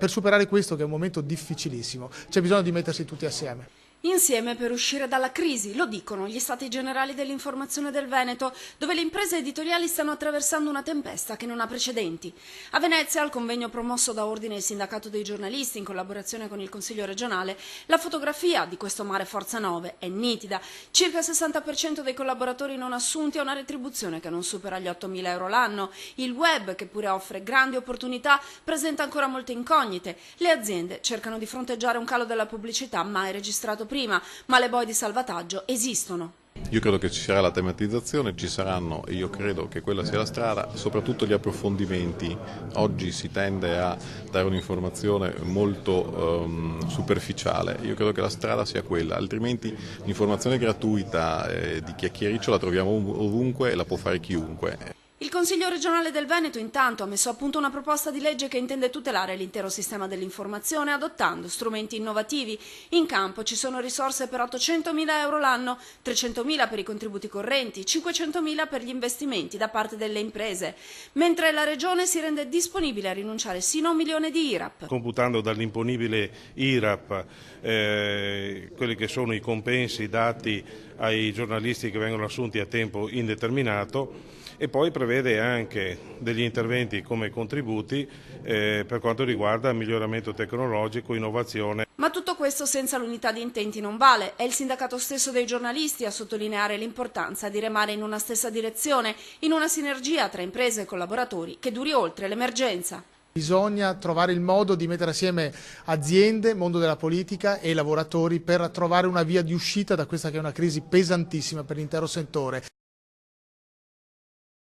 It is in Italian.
per superare questo che è un momento difficilissimo c'è bisogno di mettersi tutti assieme. Insieme per uscire dalla crisi, lo dicono gli Stati Generali dell'Informazione del Veneto, dove le imprese editoriali stanno attraversando una tempesta che non ha precedenti. A Venezia, al convegno promosso da Ordine e Sindacato dei giornalisti in collaborazione con il Consiglio regionale, la fotografia di questo mare Forza 9 è nitida. Circa il 60% dei collaboratori non assunti ha una retribuzione che non supera gli 8.000 euro l'anno. Il web, che pure offre grandi opportunità, presenta ancora molte incognite. Le aziende cercano di fronteggiare un calo della pubblicità mai registrato prima, ma le boe di salvataggio esistono. Io credo che ci sarà la tematizzazione, ci saranno, e io credo che quella sia la strada, soprattutto gli approfondimenti. Oggi si tende a dare un'informazione molto superficiale, io credo che la strada sia quella, altrimenti l'informazione gratuita di chiacchiericcio la troviamo ovunque e la può fare chiunque. Il Consiglio regionale del Veneto intanto ha messo a punto una proposta di legge che intende tutelare l'intero sistema dell'informazione adottando strumenti innovativi. In campo ci sono risorse per 800.000 euro l'anno, 300.000 per i contributi correnti, 500.000 per gli investimenti da parte delle imprese, mentre la Regione si rende disponibile a rinunciare sino a 1 milione di IRAP. Computando dall'imponibile IRAP quelli che sono i compensi dati ai giornalisti che vengono assunti a tempo indeterminato, e poi prevede anche degli interventi come contributi per quanto riguarda il miglioramento tecnologico, innovazione. Ma tutto questo senza l'unità di intenti non vale. È il sindacato stesso dei giornalisti a sottolineare l'importanza di remare in una stessa direzione, in una sinergia tra imprese e collaboratori che duri oltre l'emergenza. Bisogna trovare il modo di mettere assieme aziende, mondo della politica e lavoratori per trovare una via di uscita da questa che è una crisi pesantissima per l'intero settore.